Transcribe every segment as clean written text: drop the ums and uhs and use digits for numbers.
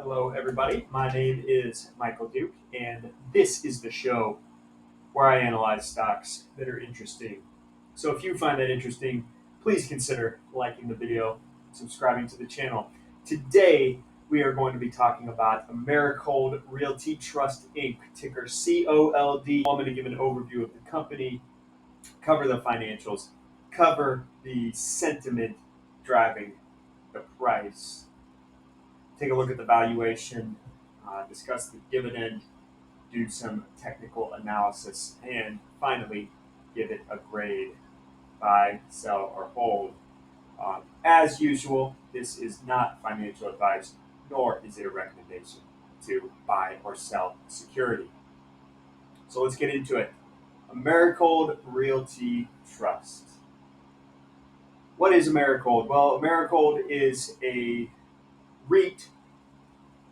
Hello, everybody. My name is Michael Duke, and this is the show where I analyze stocks that are interesting. So, if you find that interesting, please consider liking the video, subscribing to the channel. Today, we are going to be talking about Americold Realty Trust Inc., ticker COLD. I'm going to give an overview of the company, cover the financials, cover the sentiment driving the price, take a look at the valuation, discuss the dividend, do some technical analysis, and finally give it a grade: buy, sell, or hold. As usual, this is not financial advice, nor is it a recommendation to buy or sell security. So let's get into it. Americold Realty Trust. What is Americold? Well, Americold is a REIT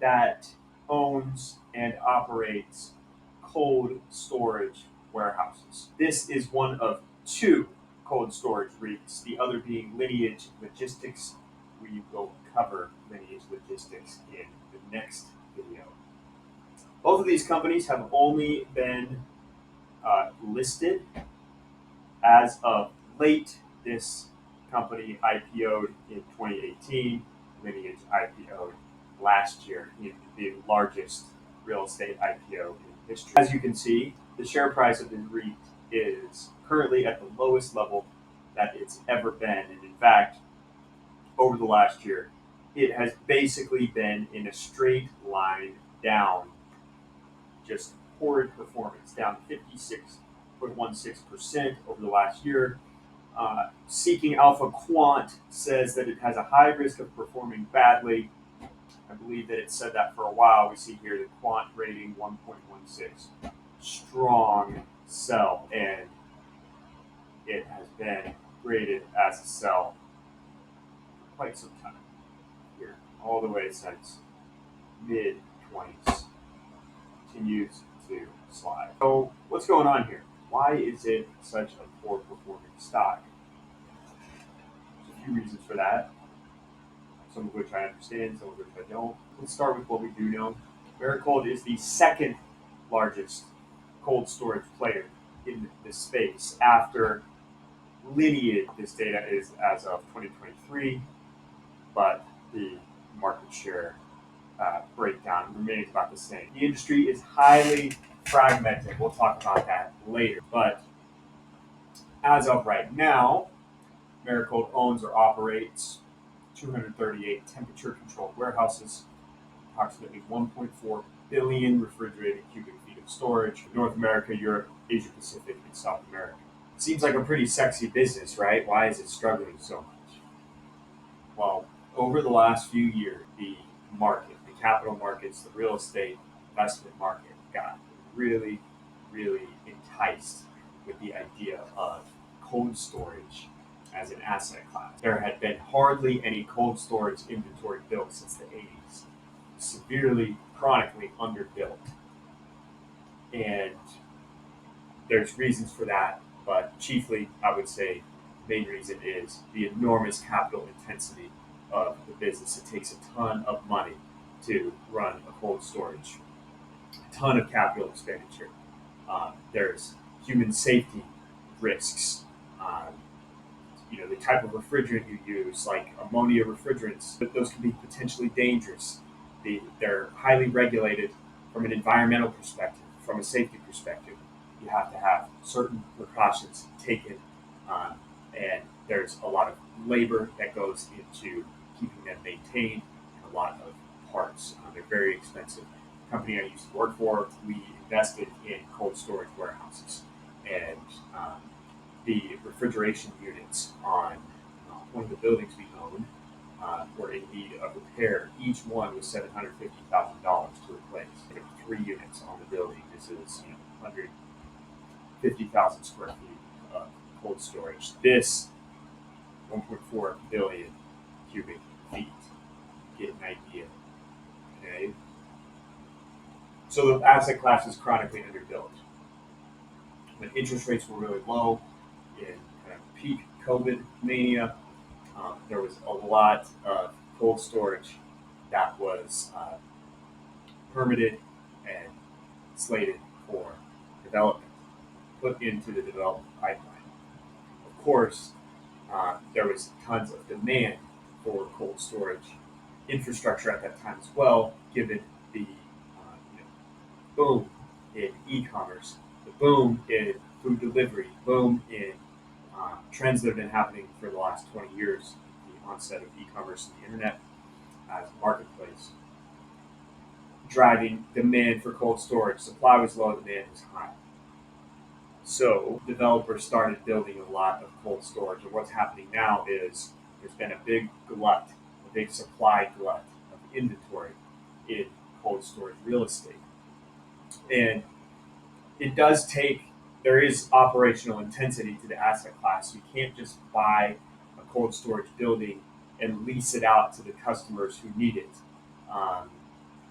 that owns and operates cold storage warehouses. This is one of two cold storage REITs, the other being Lineage Logistics. We will cover Lineage Logistics in the next video. Both of these companies have only been listed as of late. This company IPO'd in 2018. Lineage IPO'd last year in the largest real estate IPO in history. As you can see, the share price of the REIT is currently at the lowest level that it's ever been. And in fact, over the last year, it has basically been in a straight line down. Just horrid performance, down 56.16% over the last year. Seeking Alpha Quant says that it has a high risk of performing badly. I believe that it said that for a while. We see here the quant rating 1.16, strong sell, and it has been graded as a sell for quite some time here, all the way since mid 20s. Continues to slide. So what's going on here? Why is it such a poor performing stock? There's a few reasons for that, some of which I understand, some of which I don't. Let's start with what we do know. Americold is the second largest cold storage player in this space after Lineage. This data is as of 2023, but the market share breakdown remains about the same. The industry is highly fragmented. We'll talk about that later. But as of right now, Americold owns or operates 238 temperature-controlled warehouses, approximately 1.4 billion refrigerated cubic feet of storage in North America, Europe, Asia Pacific, and South America. Seems like a pretty sexy business, right? Why is it struggling so much? Well, over the last few years, the market, the capital markets, the real estate investment market got really, really enticed with the idea of cold storage as an asset class. There had been hardly any cold storage inventory built since the 80s, severely, chronically underbuilt. And there's reasons for that, but chiefly, I would say, the main reason is the enormous capital intensity of the business. It takes a ton of money to run a cold storage, a ton of capital expenditure. There's human safety risks. The type of refrigerant you use, like ammonia refrigerants, those can be potentially dangerous. They're highly regulated from an environmental perspective, from a safety perspective. You have to have certain precautions taken, and there's a lot of labor that goes into keeping them maintained, and a lot of parts. They're very expensive. The company I used to work for, we invested in cold storage warehouses, and the refrigeration units on one of the buildings we owned were in need of repair. Each one was $750,000 to replace. There were 3 units on the building. This is 150,000 square feet of cold storage. This 1.4 billion cubic feet. Get an idea. Okay. So the asset class is chronically underbuilt. When interest rates were really low, in kind of peak COVID mania, there was a lot of cold storage that was permitted and slated for development, put into the development pipeline. Of course, there was tons of demand for cold storage infrastructure at that time as well, given the boom in e-commerce, the boom in food delivery, boom in trends that have been happening for the last 20 years, the onset of e-commerce and the internet as a marketplace, driving demand for cold storage. Supply was low, demand was high. So developers started building a lot of cold storage. And what's happening now is there's been a big glut, a big supply glut of inventory in cold storage real estate. And it does take, there is operational intensity to the asset class. You can't just buy a cold storage building and lease it out to the customers who need it.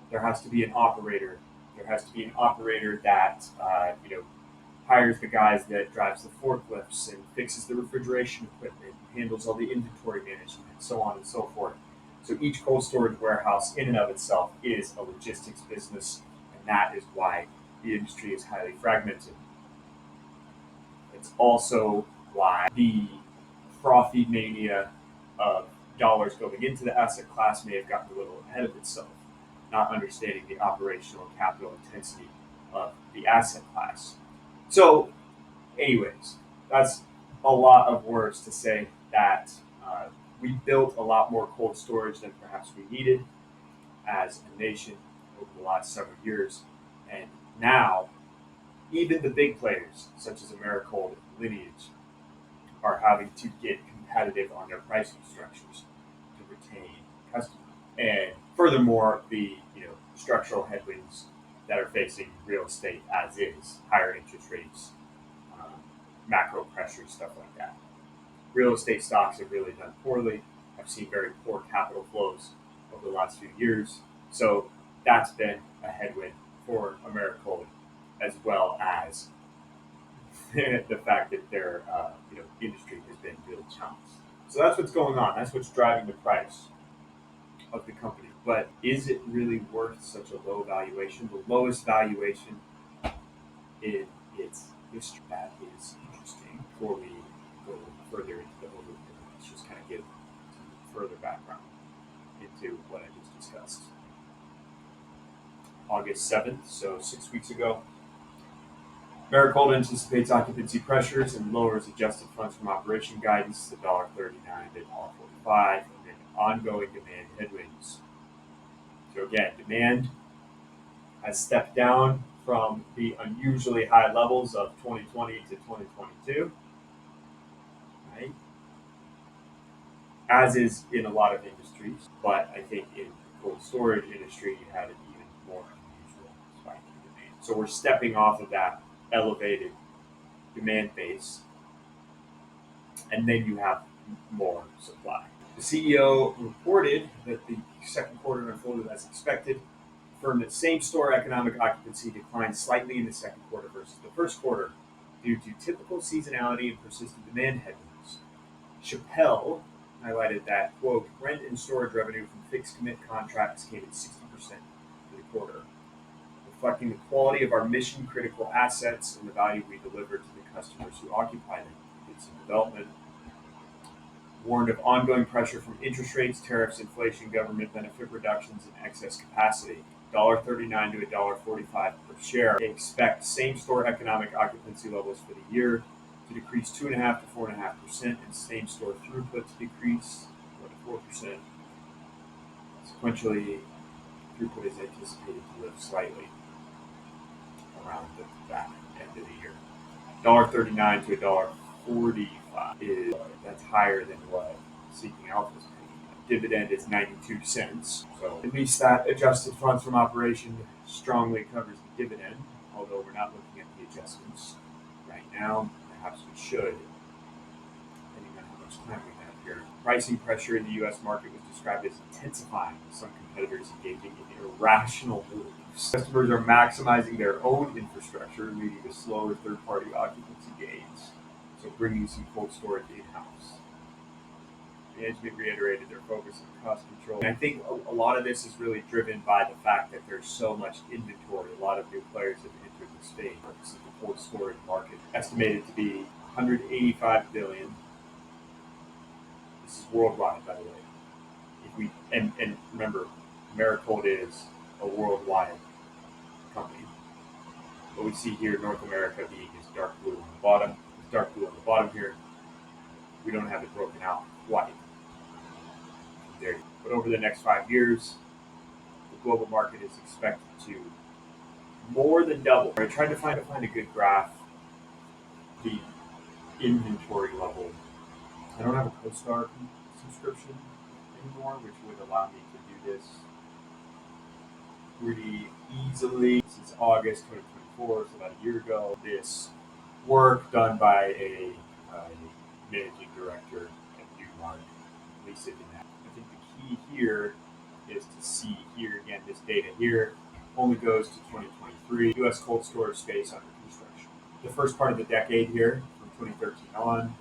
There has to be an operator. There has to be an operator that hires the guys that drives the forklifts and fixes the refrigeration equipment, handles all the inventory management, and so on and so forth. So each cold storage warehouse in and of itself is a logistics business, and that is why the industry is highly fragmented. It's also why the frothy mania of dollars going into the asset class may have gotten a little ahead of itself, not understanding the operational capital intensity of the asset class. So, anyways, that's a lot of words to say that we built a lot more cold storage than perhaps we needed as a nation over the last several years. And now, even the big players, such as Americold and Lineage, are having to get competitive on their pricing structures to retain customers. And furthermore, the structural headwinds that are facing real estate as is, higher interest rates, macro pressures, stuff like that. Real estate stocks have really done poorly. I've seen very poor capital flows over the last few years. So that's been a headwind for Americold, as well as the fact that their industry has been really challenged. So that's what's going on. That's what's driving the price of the company. But is it really worth such a low valuation? The lowest valuation in its history. That is interesting. Before we go further into the overview, let's just kind of give further background into what I just discussed. August 7th, so 6 weeks ago, Americold anticipates occupancy pressures and lowers adjusted funds from operation guidance to $1.39 to $1.45 amid ongoing demand headwinds. So again, demand has stepped down from the unusually high levels of 2020 to 2022, right? As is in a lot of industries, but I think in the cold storage industry, you had an even more unusual spike in demand. So we're stepping off of that elevated demand base, and then you have more supply. The CEO reported that the second quarter unfolded as expected, confirmed that same-store economic occupancy declined slightly in the second quarter versus the first quarter due to typical seasonality and persistent demand headwinds. Chappelle highlighted that, quote, rent and storage revenue from fixed commit contracts came in 60% for the quarter, reflecting the quality of our mission-critical assets and the value we deliver to the customers who occupy them. It's a development. Warned of ongoing pressure from interest rates, tariffs, inflation, government benefit reductions, and excess capacity. $1.39 to $1.45 per share. They expect same-store economic occupancy levels for the year to decrease 2.5% to 4.5%, and same-store throughput to decrease 4%. Sequentially, throughput is anticipated to lift slightly around the back end of the year. $1.39 to $1.45 is that's higher than what Seeking Alpha is paying. Dividend is 92 cents, so at least that adjusted funds from operation strongly covers the dividend. Although we're not looking at the adjustments right now, perhaps we should, depending on how much time we have here. Pricing pressure in the U.S. market was described as intensifying, with some competitors engaging in irrational moves. Customers are maximizing their own infrastructure, leading to slower third-party occupancy gains, so bringing some cold storage in-house. Management reiterated their focus on cost control. And I think a lot of this is really driven by the fact that there's so much inventory. A lot of new players have entered the space. This is the cold storage market, estimated to be 185 billion. This is worldwide, by the way. If we and remember, Americold is a worldwide company. What we see here, North America being this dark blue on the bottom. This dark blue on the bottom here. We don't have it broken out quite. There. But over the next 5 years, the global market is expected to more than double. I tried to find a good graph. The inventory level. I don't have a CoStar subscription anymore, which would allow me to do this pretty easily. Since August 2024, so about a year ago. This work done by a managing director at Newmark, Lisa did that. I think the key here is to see here again, this data here only goes to 2023. U.S. cold storage space under construction. The first part of the decade here, from 2013 on,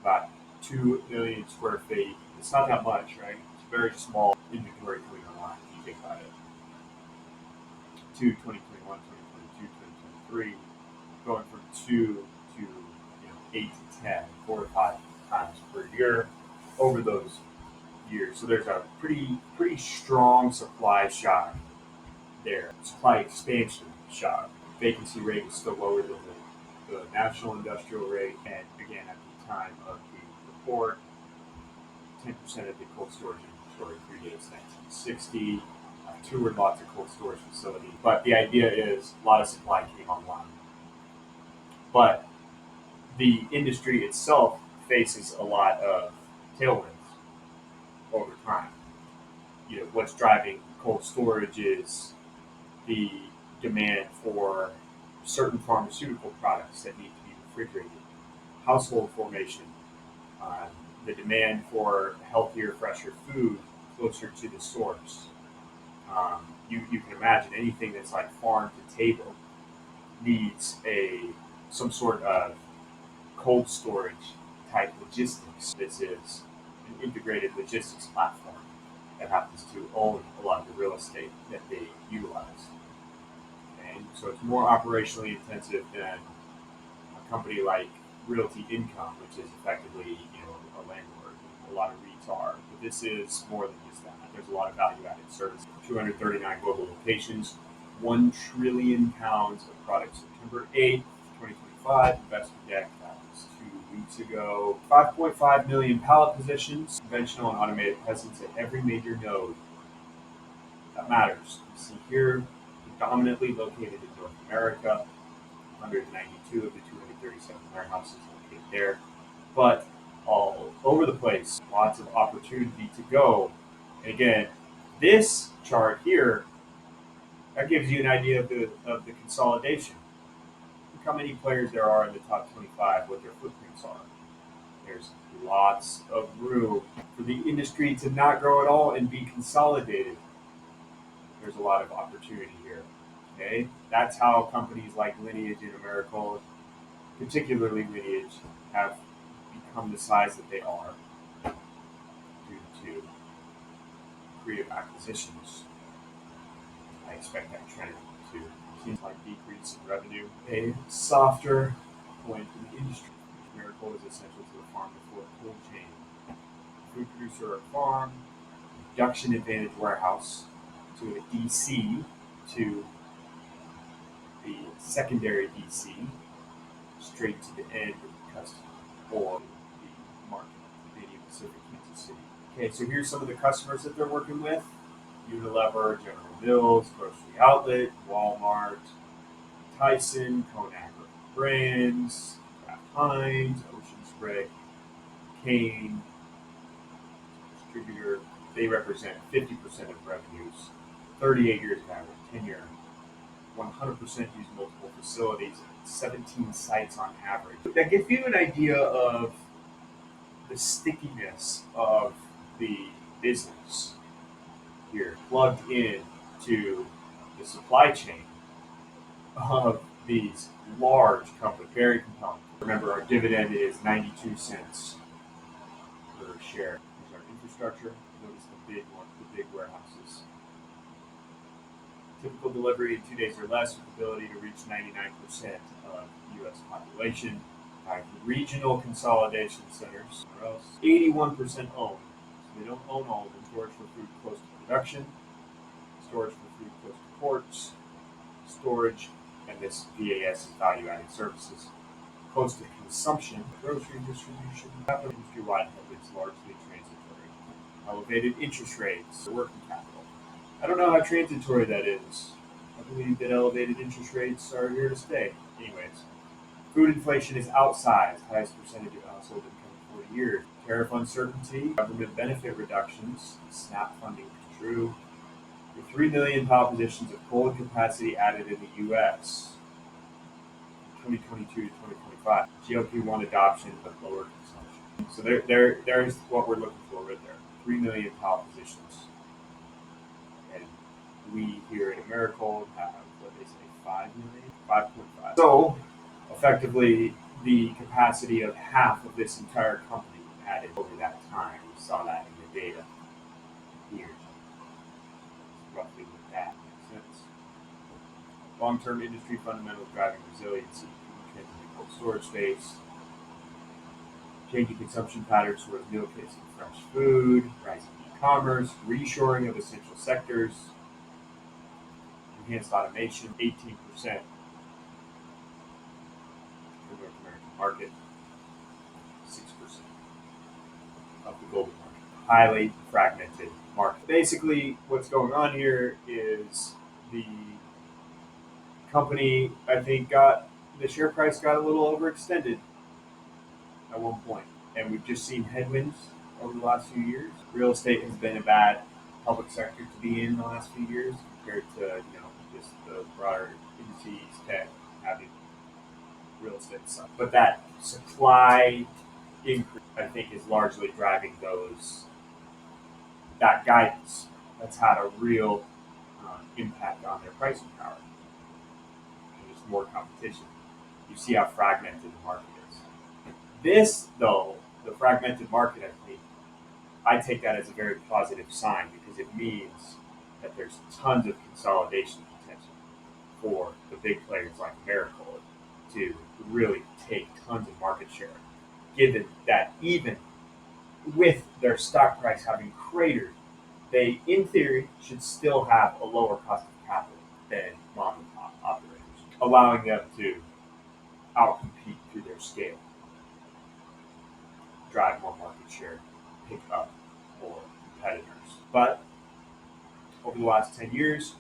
about 2 million square feet. It's not that much, right? It's very small inventory coming online if you think about it. 2021, 2022, 2023, going from 2 to 8 to 10, 4 to 5 times per year over those years. So there's a pretty strong supply shock there. Supply expansion shock. Vacancy rate is still lower than the national industrial rate, and again at the time of the report, 10% of the cold storage inventory predates 1960. Toured lots of cold storage facilities, but the idea is a lot of supply came online. But the industry itself faces a lot of tailwinds over time. What's driving cold storage is the demand for certain pharmaceutical products that need to be refrigerated, household formation, the demand for healthier, fresher food closer to the source. You can imagine anything that's like farm to table needs some sort of cold storage type logistics. This is an integrated logistics platform that happens to own a lot of the real estate that they utilize. Okay? So it's more operationally intensive than a company like Realty Income, which is effectively a landlord. A lot of REITs are, but this is more than just that. There's a lot of value-added services. 239 global locations, 1 trillion pounds of product. September 8th, 2025, investor deck. That was 2 weeks ago. 5.5 million pallet positions, conventional and automated presence at every major node. That matters. You see here, predominantly located in North America. 192 of the 237 warehouses located there, but all over the place. Lots of opportunity to go. And again, this chart here, that gives you an idea of the consolidation. Look how many players there are in the top 25, what their footprints are. There's lots of room for the industry to not grow at all and be consolidated. There's a lot of opportunity here. Okay, that's how companies like Lineage and Americold, particularly Lineage, have become the size that they are due to creative acquisitions. I expect that trend to continue. Like decrease in revenue, a softer point in the industry. Americold is essential to the farm to fork cold chain. Food producer or farm, production advantage warehouse to a DC to the secondary DC straight to the end customer or the market, Canadian Pacific, Kansas City. Okay, so here's some of the customers that they're working with: Unilever, General Mills, Grocery Outlet, Walmart, Tyson, Conagra Brands, Kraft Heinz, Ocean Spray, Kane, distributor. They represent 50% of revenues, 38 years of average tenure, 100% use multiple facilities, 17 sites on average. That gives you an idea of the stickiness of the business here, plugged in to the supply chain of these large companies. Very compelling. Remember, our dividend is 92 cents per share. infrastructure. Notice the big warehouses. Typical delivery in 2 days or less, with ability to reach 99% of U.S. population. Regional consolidation centers, or else 81% owned. So they don't own all of them. Storage for food close to production, storage for food close to ports, storage, and this VAS is value-added services. Close to consumption, grocery distribution, capital industry-wide headwinds largely transitory. Elevated interest rates, working capital. I don't know how transitory that is. I believe that elevated interest rates are here to stay. Anyways, food inflation is outsized, highest percentage of household income in 40 years. Tariff uncertainty, government benefit reductions, SNAP funding true. With 3 million power positions of coal capacity added in the U.S. 2022 to 2025, GLP-1 adoption but lower consumption. So there's what we're looking for right there. 3 million power positions. And we here at Americold have, what they say, 5 million? 5.5. So effectively, the capacity of half of this entire company added over that time. We saw that in the data here. Roughly what that makes sense. Long-term industry fundamentals driving resiliency, trends in the cold storage space, changing consumption patterns towards meal kits and fresh food, rising e-commerce, reshoring of essential sectors, enhanced automation, 18% for North American market, 6% of the global market. Highly fragmented market. Basically, what's going on here is the company, I think, the share price got a little overextended at one point, and we've just seen headwinds over the last few years. Real estate has been a bad public sector to be in the last few years compared to just the broader indices, tech, having real estate stuff. But that supply increase, I think, is largely driving that guidance. That's had a real impact on their pricing power. There's more competition. You see how fragmented the market is. This, though, the fragmented market, I take that as a very positive sign because it means that there's tons of consolidation potential for the big players like Americold to really take tons of market share, given that even with their stock price having cratered, they, in theory, should still have a lower cost of capital than mom and pop operators, allowing them to outcompete through their scale, drive more market share, pick up more competitors. But over the last 10 years,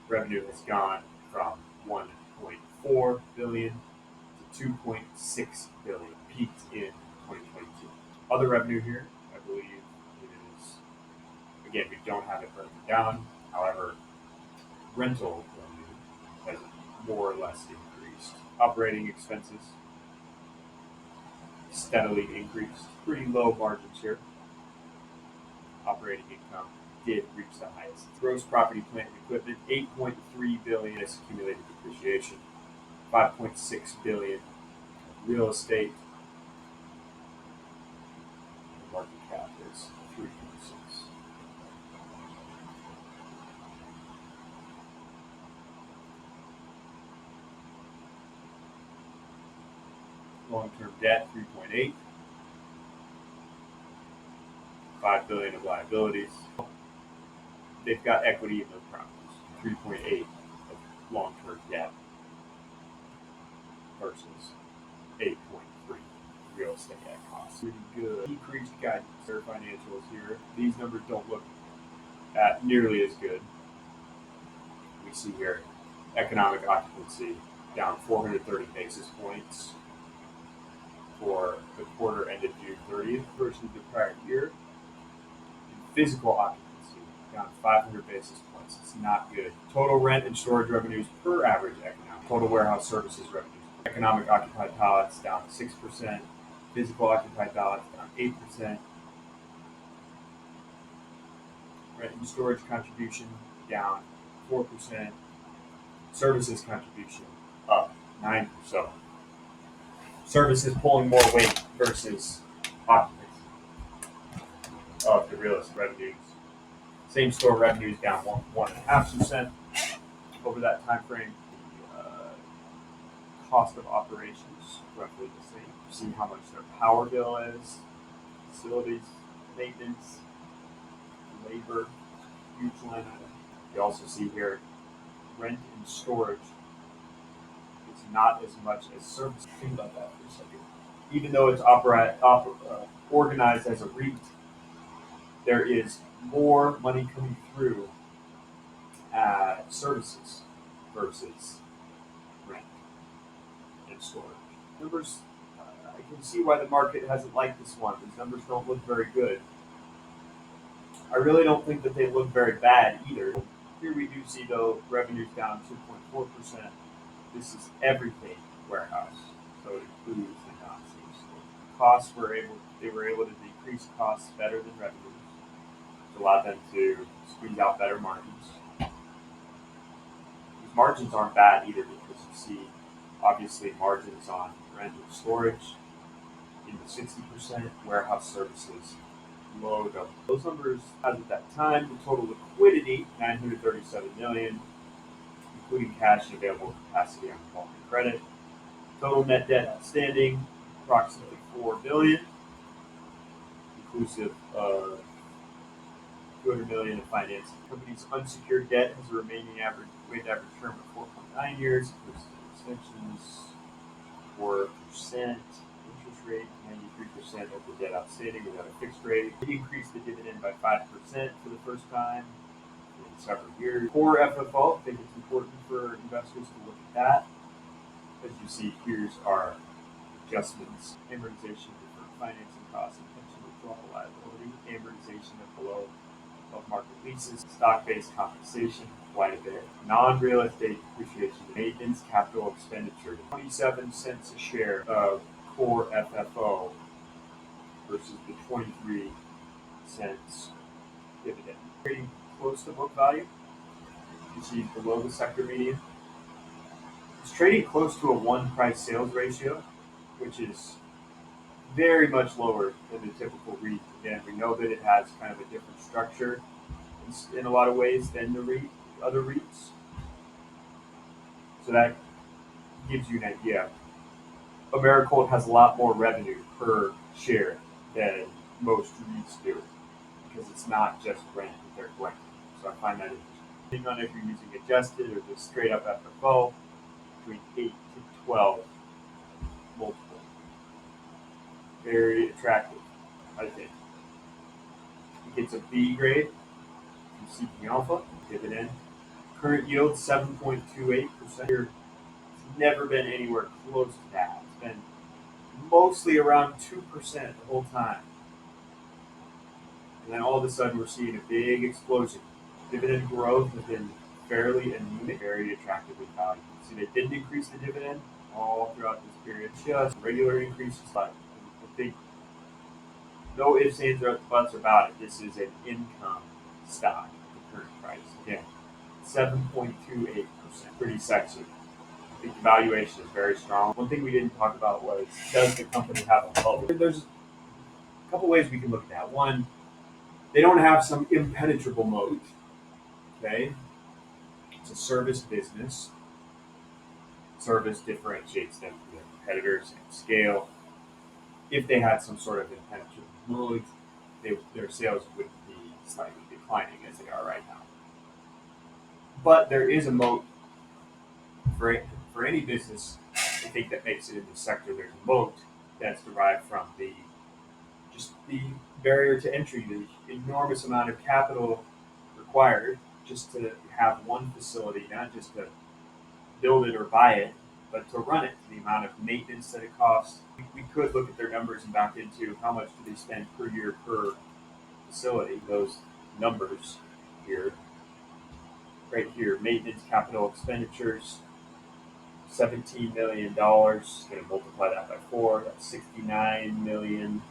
revenue has gone from 1.4 billion to 2.6 billion, peaked in 2022. Other revenue here, I believe, is, again, we don't have it broken down. However, rental revenue has more or less increased. Operating expenses steadily increased. Pretty low margins here. Operating income did reach the highest. Gross property, plant, and equipment, 8.3 billion is accumulated depreciation, 5.6 billion real estate. The market cap is 3.6. Long-term debt, 3.8. 5 billion of liabilities. They've got equity in those properties. 3.8 of long-term debt versus 8.3 real estate at cost. Pretty good. Decreased guidance. Their financials here. These numbers don't look nearly as good. We see here economic occupancy down 430 basis points for the quarter ended June 30th versus the prior year. Physical occupancy down 500 basis points. It's not good. Total rent and storage revenues per average economic. Total warehouse services revenues. Economic occupied pallets down 6%. Physical occupied pallets down 8%. Rent and storage contribution down 4%. Services contribution up 9%. So services pulling more weight versus occupancy. of the real estate revenues. Same store revenues down 1.5% over that time frame. The cost of operations roughly the same. See how much their power bill is, facilities, maintenance, labor, huge line item. You also see here rent and storage is not as much as service. Think about that for a second. Even though it's organized as a REIT, there is more money coming through services versus rent and storage. Numbers, I can see why the market hasn't liked this one. These numbers don't look very good. I really don't think that they look very bad either. Here we do see, though, revenues down 2.4%. This is everything warehouse, so it includes the non-same store. Costs they were able to decrease costs better than revenues, which allowed them to squeeze out better margins. These margins aren't bad either because you see, obviously, margins on rent and storage in the 60%, warehouse services low double. Those numbers, as of that time, the total liquidity $937 million, including cash and available capacity on revolving credit. Total net debt outstanding approximately $4 billion, inclusive of $200 million in financing. The company's unsecured debt has a remaining weighted average term of 4.9 years, inclusive extensions, 4% interest rate, 93% of the debt outstanding without a fixed rate. It increased the dividend by 5% for the first time in several years. Core FFO, I think it's important for investors to look at that. As you see, here's our adjustments: amortization of deferred financing costs and pension withdrawal liability, amortization of below above market leases, stock-based compensation, quite a bit, non-real estate depreciation, maintenance, capital expenditure, 27 cents a share of core FFO versus the 23 cents dividend. Trading close to book value. You see below the sector median. It's trading close to a 1 price sales ratio, which is very much lower than the typical REIT. Again, we know that it has kind of a different structure in a lot of ways than the other REITs. So that gives you an idea. Americold has a lot more revenue per share than most REITs do because it's not just rent that they're collecting. So I find that interesting. Depending on if you're using adjusted or just straight up FFO, between 8 to 12 multiple. Very attractive, I think. It gets a B grade from Seeking Alpha, dividend. Current yield 7.28%. It's never been anywhere close to that. It's been mostly around 2% the whole time. And then all of a sudden we're seeing a big explosion. Dividend growth has been fairly anemic, very attractively valued. See, they didn't increase the dividend all throughout this period. Just regular increases, but I think no ifs, ands, or buts about it. This is an income stock at the current price. Again, 7.28%. Pretty sexy. I think the valuation is very strong. One thing we didn't talk about was, does the company have a moat? There's a couple ways we can look at that. One, they don't have some impenetrable moat. Okay? It's a service business. Service differentiates them from their competitors and scale. If they had some sort of impenetrable moat, their sales would be slightly declining as they are right now. But there is a moat for any business. I think that makes it in the sector. There's a moat that's derived from the barrier to entry, the enormous amount of capital required just to have one facility, not just to build it or buy it, but to run it, the amount of maintenance that it costs. We could look at their numbers and back into how much do they spend per year per facility. Those numbers here, right here, maintenance capital expenditures, $17 million. Going to multiply that by 4. That's $69 million,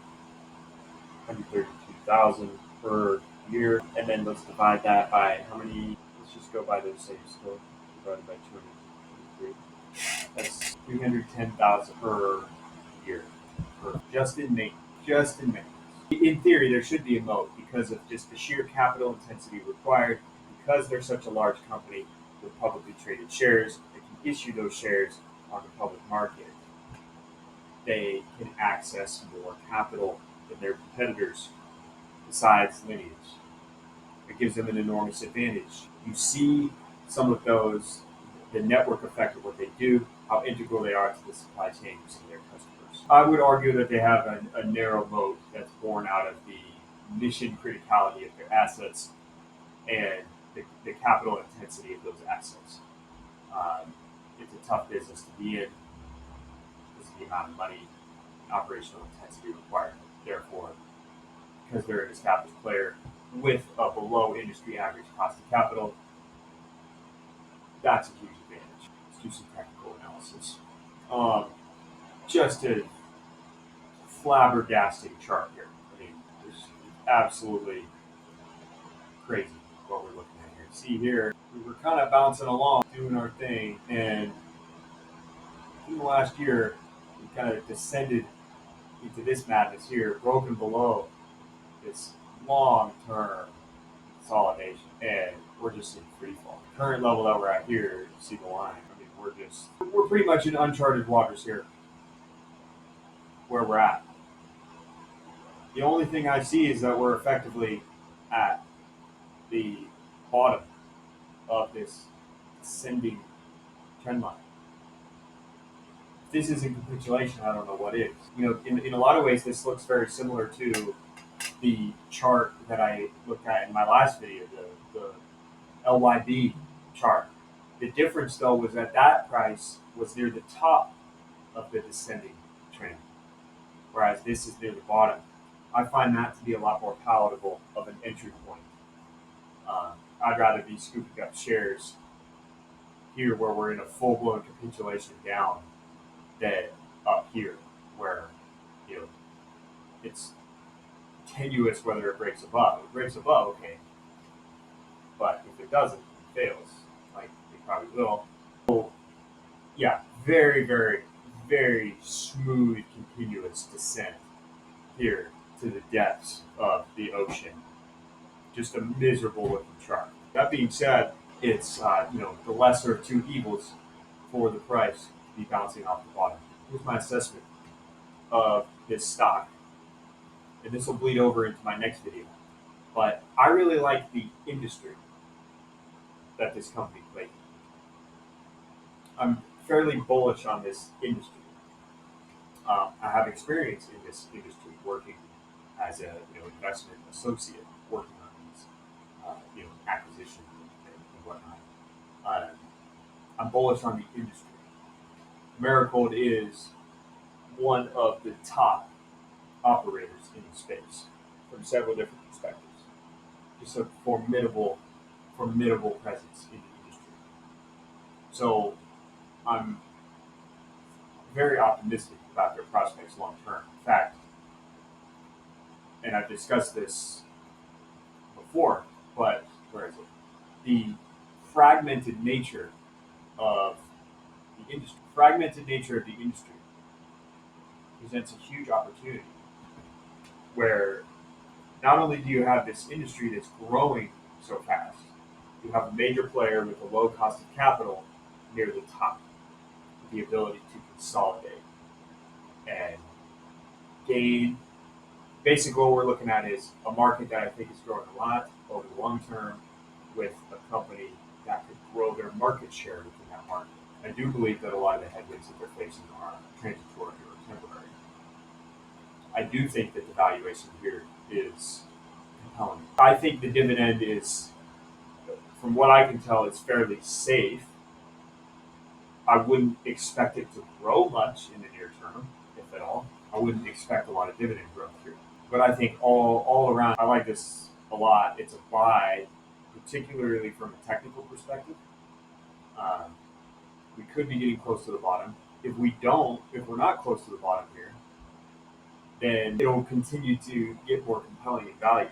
132,000 per year. And then let's divide that by how many? Let's just go by those same store. Divided by 223. That's 310,000 per year. Just in maintenance. In theory, there should be a moat because because of just the sheer capital intensity required, because they're such a large company with publicly traded shares that can issue those shares on the public market. They can access more capital than their competitors besides lineage. It gives them an enormous advantage. You see some of those, the network effect of what they do, how integral they are to the supply chains of their customers. I would argue that they have a narrow moat that's born out of the mission criticality of their assets and the capital intensity of those assets. It's a tough business to be in. This is the amount of money and operational intensity required. Therefore, because they're an established player with a below industry average cost of capital, that's a huge advantage. Let's do some technical analysis. Just a flabbergasting chart here. I mean, it's absolutely crazy what we're looking at here. See here, we were kind of bouncing along, doing our thing, and in the last year, we kind of descended into this madness here, broken below this long-term consolidation, and we're just in free fall. Current level that we're at here, you see the line. I mean, we're pretty much in uncharted waters here, where we're at. The only thing I see is that we're effectively at the bottom of this descending trend line. If this isn't capitulation, I don't know what is. You know, in a lot of ways, this looks very similar to the chart that I looked at in my last video, the LYB chart. The difference, though, was that price was near the top of the descending trend, whereas this is near the bottom. I find that to be a lot more palatable of an entry point. I'd rather be scooping up shares here where we're in a full-blown capitulation down than up here where, you know, it's tenuous whether it breaks above. If it breaks above, okay. But if it doesn't, it fails, like it probably will. So, yeah, very, very, very smooth, continuous descent here to the depths of the ocean. Just a miserable looking chart. That being said, it's the lesser of two evils for the price to be bouncing off the bottom. Here's my assessment of this stock, and this will bleed over into my next video. But I really like the industry that this company plays. I'm fairly bullish on this industry. I have experience in this industry working as a investment associate, working on these acquisitions and whatnot. I'm bullish on the industry. Americold is one of the top operators in the space from several different perspectives. Just a formidable presence in the industry. So I'm very optimistic about their prospects long term. In fact, and I've discussed this before, but where is it? The fragmented nature of the industry. Fragmented nature of the industry presents a huge opportunity where not only do you have this industry that's growing so fast, you have a major player with a low cost of capital near the top, with the ability to consolidate and gain. Basically, what we're looking at is a market that I think is growing a lot over the long term, with a company that could grow their market share within that market. I do believe that a lot of the headwinds that they're facing are transitory or temporary. I do think that the valuation here is compelling. I think the dividend is, from what I can tell, is fairly safe. I wouldn't expect it to grow much in the near term, if at all. I wouldn't expect a lot of dividend growth here. But I think all around, I like this a lot. It's a buy, particularly from a technical perspective. We could be getting close to the bottom. If we're not close to the bottom here, then it'll continue to get more compelling in value.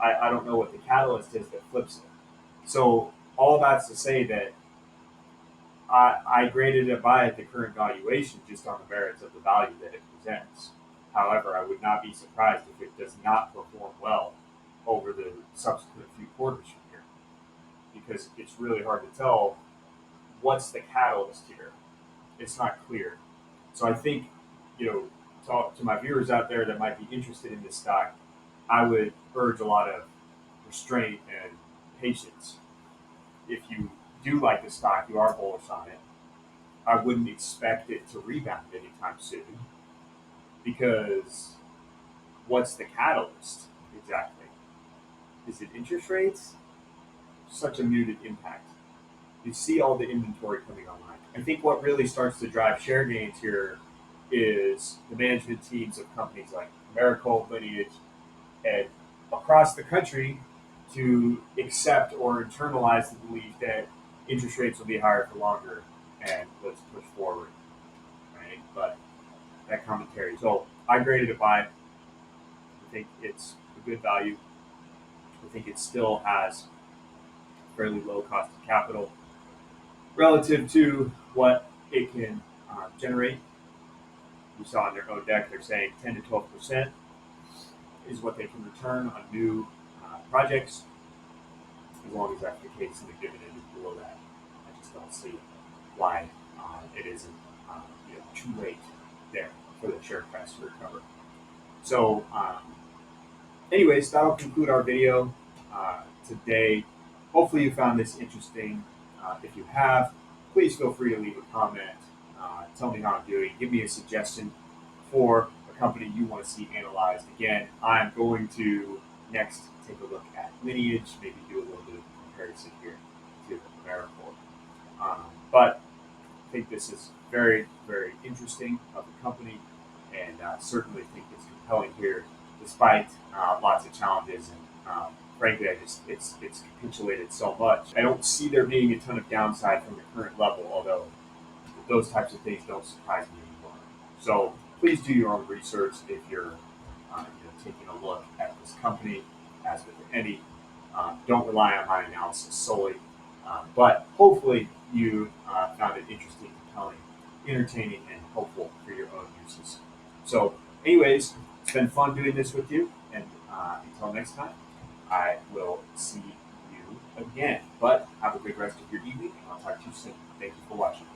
I don't know what the catalyst is that flips it. So all that's to say that I graded it buy at the current valuation just on the merits of the value that it presents. However, I would not be surprised if it does not perform well over the subsequent few quarters from here, because it's really hard to tell what's the catalyst here. It's not clear. So I think, talk to my viewers out there that might be interested in this stock, I would urge a lot of restraint and patience. If you do like the stock, you are bullish on it, I wouldn't expect it to rebound anytime soon, because what's the catalyst exactly? Is it interest rates? Such a muted impact. You see all the inventory coming online. I think what really starts to drive share gains here is the management teams of companies like Americold, Lineage, and across the country to accept or internalize the belief that interest rates will be higher for longer, and let's push forward, right? But that commentary. So I graded it by. I think it's a good value. I think it still has fairly low cost of capital relative to what it can generate. We saw in their own deck, they're saying 10 to 12% is what they can return on new projects, as long as that's the case and the dividend is below that. I just don't see why it isn't too late there for the share price to recover. So, anyways, that'll conclude our video today. Hopefully you found this interesting. If you have, please feel free to leave a comment. Tell me how I'm doing. Give me a suggestion for a company you want to see analyzed. Again, I'm going to next take a look at Lineage, maybe do a little bit of comparison here to Americold. But I think this is very, very interesting of the company, and certainly think it's compelling here, despite lots of challenges. And frankly, it's capitulated so much. I don't see there being a ton of downside from the current level, although those types of things don't surprise me anymore. So please do your own research if you're taking a look at this company. As with any, don't rely on my analysis solely, but hopefully you found it interesting, compelling, entertaining, and helpful for your own uses. So anyways, it's been fun doing this with you, and until next time, I will see you again. But have a good rest of your evening, and I'll talk to you soon. Thank you for watching.